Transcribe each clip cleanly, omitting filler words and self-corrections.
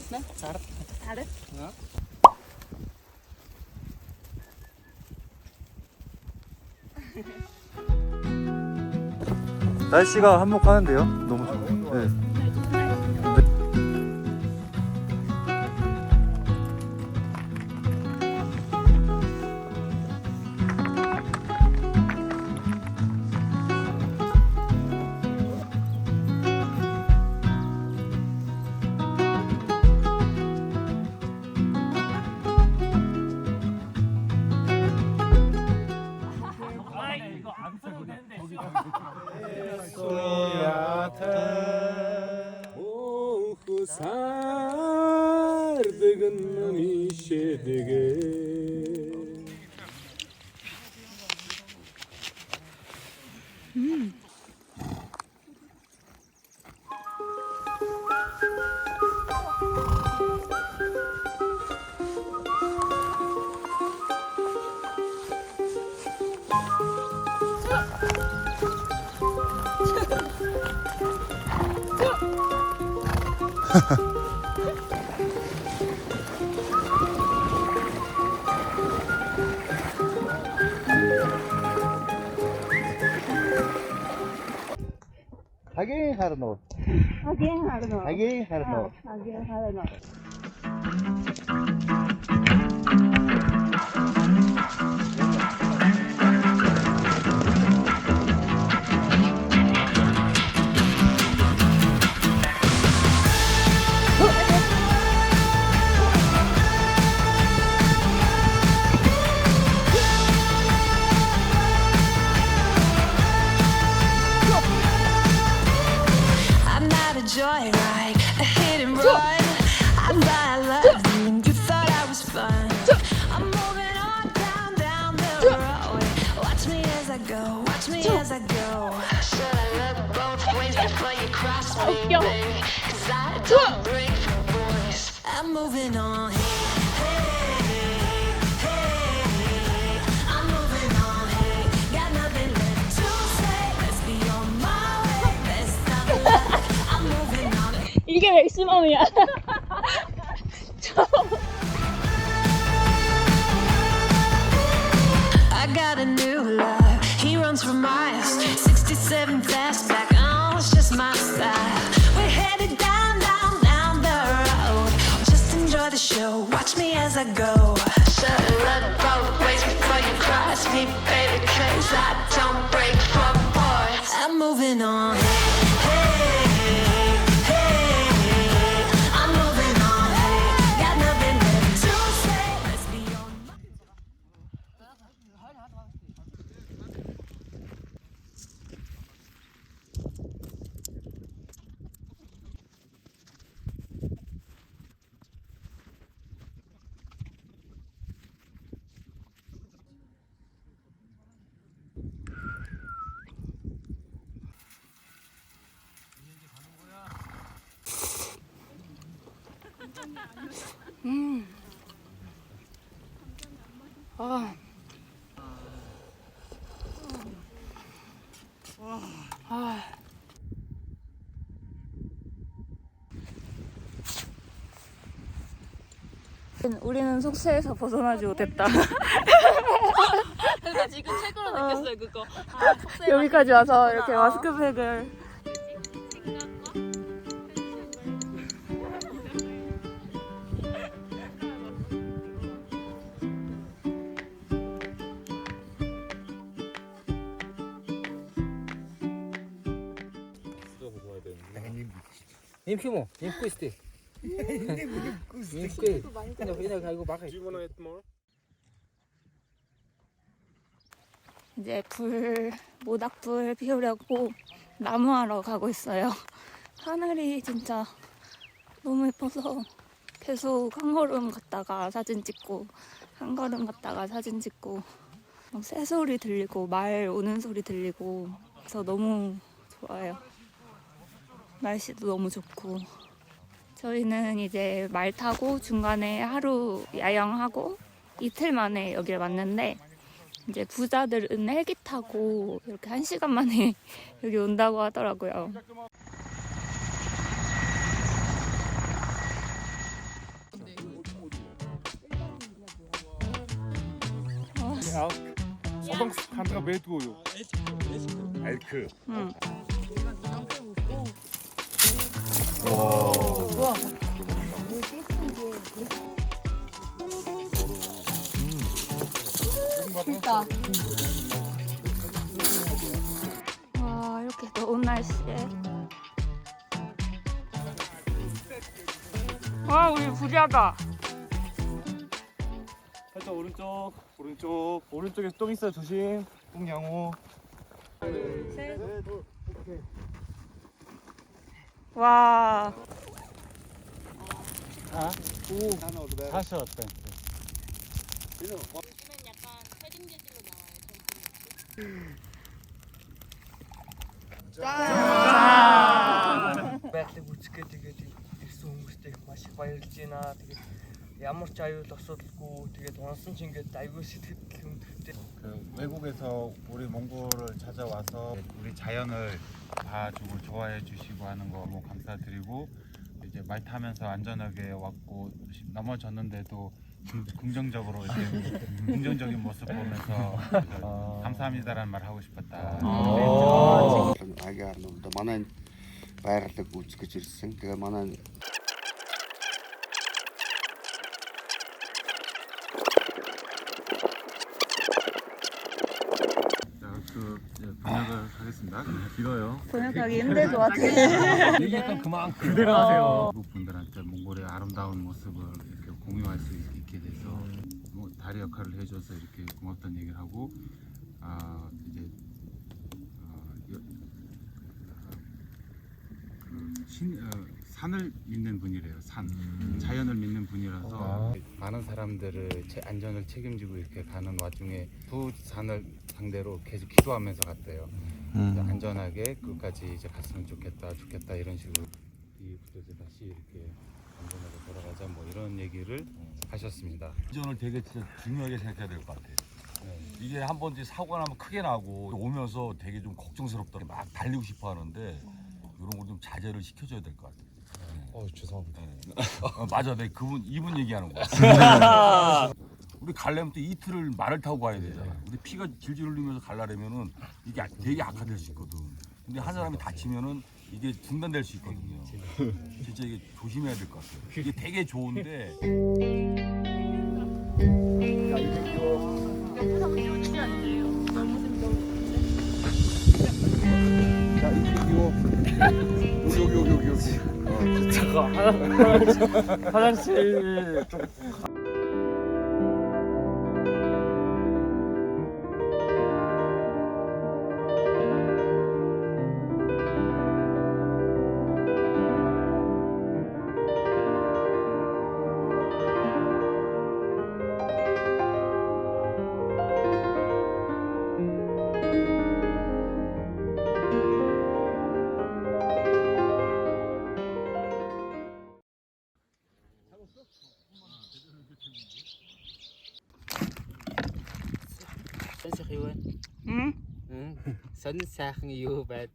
잘했네. 잘해? 어? 날씨가 한몫하는데요. 너무 좋고. 네. Again, Harno. Again, Harno. Again, Harno. Again, Harno. Joyride, a hit and run. I love you and you thought I was fun. I'm moving on down the road. Watch me as I go, watch me as I go. Should I look both ways before you cross me, baby? 'Cause I don't break for boys. I'm moving on. I'm moving on. Hey, got nothing left to say. Let's be on my way. Best of luck. 이게 맥시멈이야. I got a new love. He runs for miles. 67 fastback. Oh, it's just my style. We're headed down the road. Just enjoy the show. Watch me as I go. Should've looked both ways before you cross me, baby. 'Cause I don't break for boys. I'm moving on. 우리는 숙소에서 벗어나지 못했다. 그러니까 지금 책으로 느꼈어요 그거. 여기까지 와서 이렇게 마스크팩을. Nimm schon mal, nimm Kuste. Nimm Kuste. 이거 막아. 이제 모닥불 피우려고 나무하러 가고 있어요. 하늘이 진짜 너무 예뻐서 계속 한 걸음 갔다가 사진 찍고 한 걸음 갔다가 사진 찍고 새소리 들리고 말 오는 소리 들리고 그래서 너무 좋아요. 날씨도 너무 좋고. 저희는 이제 말 타고 중간에 하루 야영하고 이틀 만에 여길 왔는데 이제 부자들은 헬기 타고 이렇게 1시간 만에 여기 온다고 하더라고요. Ondanks gaan er bij toe, joh. Elke. 응. 진짜. 와, 이렇게 더운 날씨에. 와, 우리 부자다. 살짝 오른쪽에 똥 있어 조심. 똥양호. 와, 다시 왔다. 요즘엔 약간 패딩 재질로 나와요. байдлыг үзэхэд тэгээд ирсэн хүмүүстээ маш их баярлж байна. Тэгээд ямар ч аюул асуудалгүй тэгээд унсан ч ингээд аюул сэтгэл хөдлөлтэй. 그 외국에서 우리 몽골을 찾아와서 우리 자연을 봐주고 좋아해 주시고 하는 거 너무 감사드리고 이제 말 타면서 안전하게 왔고 넘어졌는데도 긍정적으로 이렇게 긍정적인 모습 보면서 감사합니다라는 말 하고 싶었다. Агаар нь манай байгалыг үзэх гэж ирсэн. Тэгээ манай 번역을 하겠습니다. 길어요. 번역하기 힘들 것 같아. 얘기했던 그만큼. 그대로 하세요. 외국 분들한테 몽골의 아름다운 모습을 이렇게 공유할 수 있게 돼서 뭐 다리 역할을 해줘서 이렇게 고맙다는 얘기를 하고 이제 산을 믿는 분이래요. 자연을 믿는 분이라서 많은 사람들을 안전을 책임지고 이렇게 가는 와중에 두 산을 상대로 계속 기도하면서 갔대요. 안전하게 끝까지 이제 갔으면 좋겠다 이런 식으로 이 부대에서 다시 이렇게 안전하게 돌아가자 뭐 이런 얘기를 하셨습니다. 안전을 되게 진짜 중요하게 생각해야 될 것 같아요. 이게 한번 이제 사고가 나면 크게 나고 오면서 되게 좀 걱정스럽다 막 달리고 싶어 하는데 이런 걸 좀 자제를 시켜줘야 될 것 같아요. 죄송합니다. 맞아, 내 이분 얘기하는 거야. 우리 가려면 또 이틀을 말을 타고 가야 되잖아. 근데 피가 질질 흘리면서 가려면은 이게 되게 악화될 수 있거든. 근데 한 사람이 다치면은 이게 중단될 수 있거든요. 진짜 이게 조심해야 될 것 같아요. 이게 되게 좋은데. 잠깐 화장실 좀. Сонсох юу вэ? Сонин сайхан юу байд?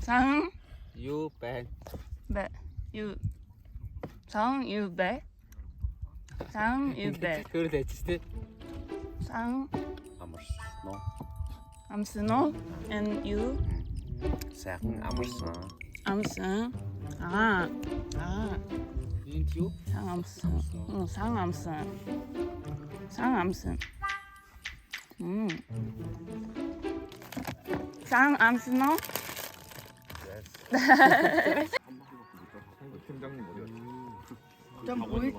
상, Юу байд? 배, 유, 상, 유, 배. 상, 유, 배. Хөр дэжтэй. 상, амарсан. 암스노, and you, Сайхан амарсан. 암슨. Энд юу? 상암슨. 상암슨. 상암슨. 상암스노? 팀장님 어디?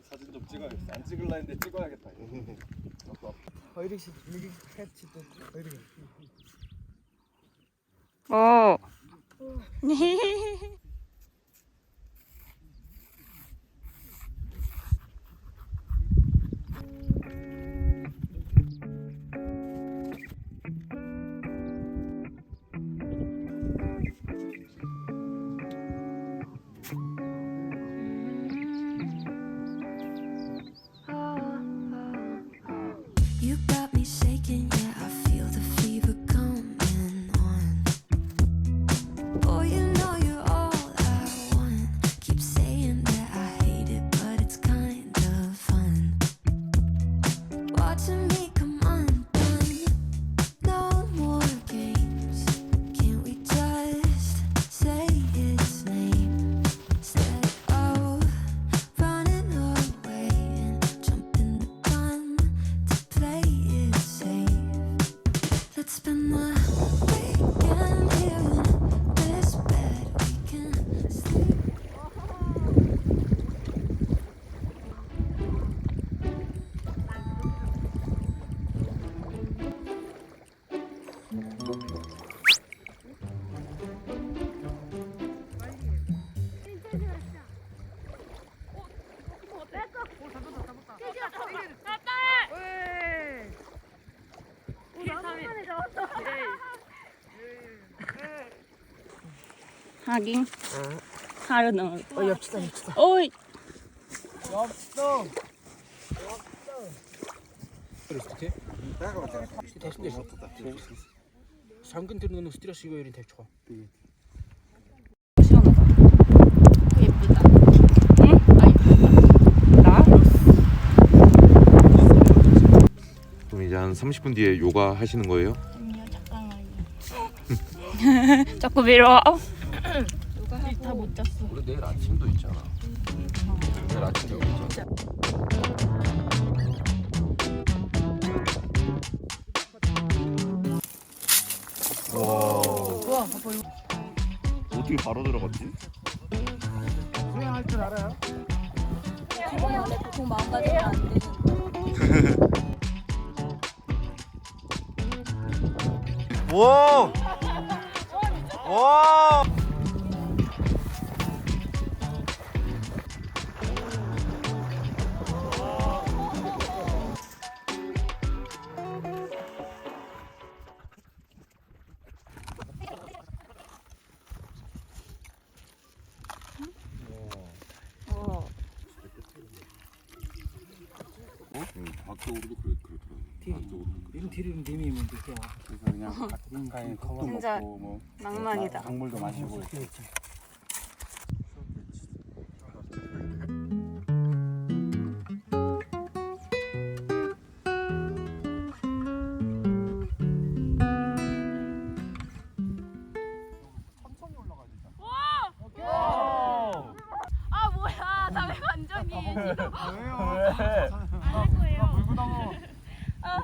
사진 좀 찍어야겠어. 안 찍을라 했는데 찍어야겠다. 오. You got me shaking, yeah, I feel the fever coming on. Oh, you know you're all 하긴. 하루 넘을 거야. 엽시다. 오이. 엽서. Сонгон тэр нэг стресс шиг хоёрын тавьчих уу. 시원하다. 예쁘다. 응? 아 예쁘다. 나? 그럼 이제 한 30분 뒤에 요가 하시는 거예요? 아니요, 잠깐만요. 자꾸 밀어. 다 못 잤어. 우리 내일 아침도 있잖아. 내일 아침도 여기 있잖아. 우와, 봐봐 이거. 어떻게 바로 들어갔지? 수행할 줄 알아요? 원래 보통 마음가짐이 안 되는. 오! 와! 박쪽으로도 그렇더라고요. 이런 뒤를 님이 있는 게 좋아. 그래서 그냥 같은 가에 컵을 진짜 먹고 뭐 낭만이다. 강물도 마시고. 아 뭐야, 나 왜 완전히.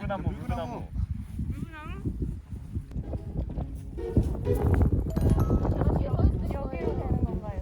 물구나무. 여기로 되는 건가요?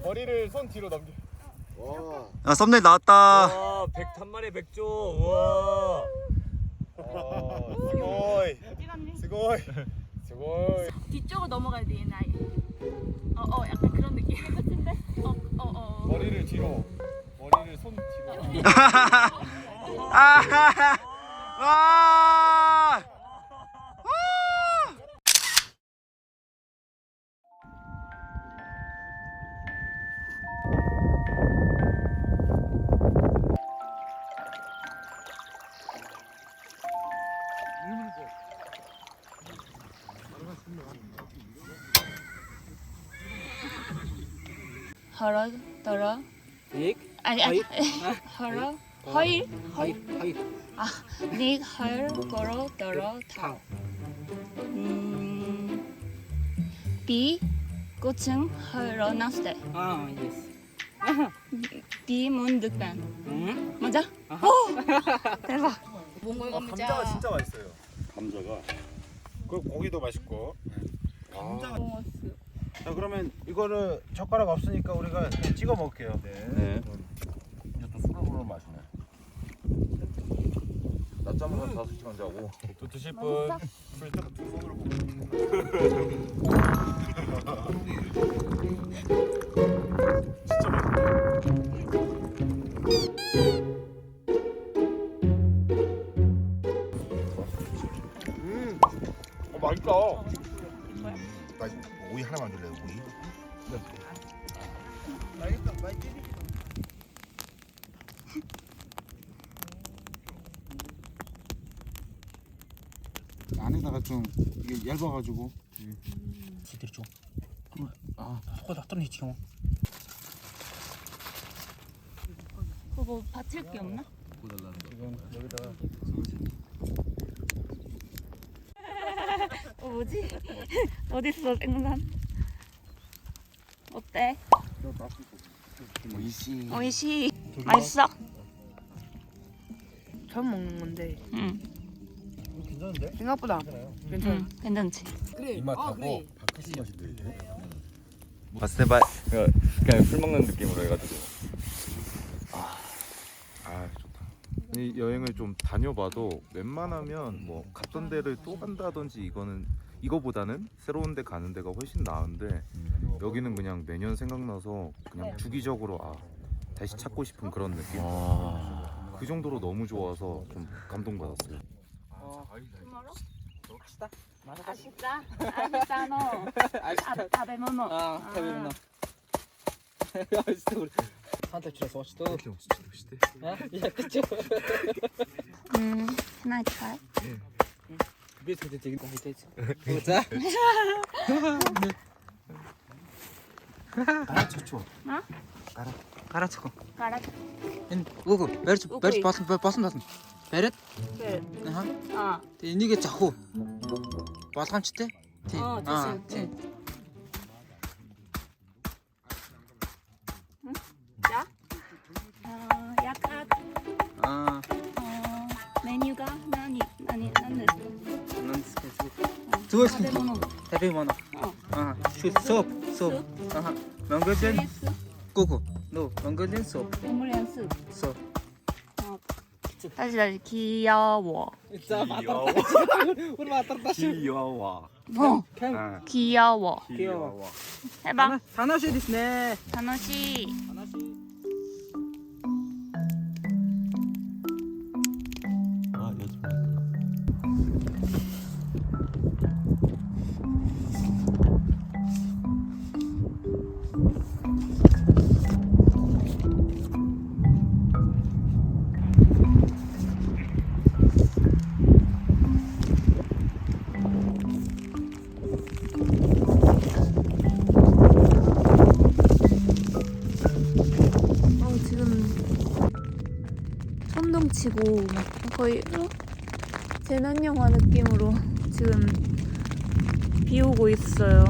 머리를 손 뒤로 넘겨. 야 썸네일 나왔다. 와, 100탄만에 100조. 와. 스고이. 스고이. 스고이. 뒤쪽으로 넘어가야 돼, 얘는 아예. 약간 그런 느낌 같은데? 머리를 뒤로. 머리를 손 뒤로. 아! 헐어 떨어. 닉 아니 헐어 허일 하이 닉 헐 걸어 떨어 타. 비 꽃은 헐어 났을 때. 아 예스. 비 문득단. 응? 맞아? 오 대박. 몽골 감자. 감자가 진짜 맛있어요. 감자가. 그 고기도 맛있고. 자, 그러면 이거를 젓가락 없으니까 우리가 그냥 찍어 먹을게요. 네. 이제 또 술을 부르는 맛이네. 낮잠을 한 5시간 자고. 또 드실 분. 술딱 두 손으로 진짜 맛있다. 나 오이 하나만 줄래요? 오이? 안에다가 좀 이게 얇아가지고. 지들 좀. 아, 속아 놨더니 지금. 그거 받칠 게 없나? 지금 여기다가 뭐지? 어딨어 생선? 어때? 오이시. 오이시. 맛있어? 처음 먹는 건데 응. 괜찮은데? 생각보다 괜찮아. 응. 괜찮지? 그래. 이맛하고 바카스 맛이 들리네. 봤을 때 그냥 술 먹는 느낌으로 해가지고. 아 좋다. 이 여행을 좀 다녀봐도 웬만하면 뭐 갔던 데를 또 간다든지 이거보다는 새로운 데 가는 데가 훨씬 나은데 여기는 그냥 매년 생각나서 그냥 주기적으로 다시 찾고 싶은 그런 느낌. 그 정도로 너무 좋아서 좀 감동받았어요. 아시다? 아시다노. 다베모노. 다베모노. Can I try? Гарацко. Гараад. Энэ үгүй барьж болсон. Бариад. Аа. Тэгээ энийгээ зах уу? Болгоомжтой. Тий. Тий. 자. 약간 메뉴가何ですか? Зүгээр 다베모노. 다베모노. Soup. Mongolian coco. No, Mongolian soup. 몽골리안 숲. Soup. 다시 귀여워. 우리 맞았다. 귀여워. 귀여워. 귀여워. 해봐. 다나시ですね. 다노시. 아 요즘. 지금 천둥 치고 막 거의 재난 영화 느낌으로 지금 비 오고 있어요.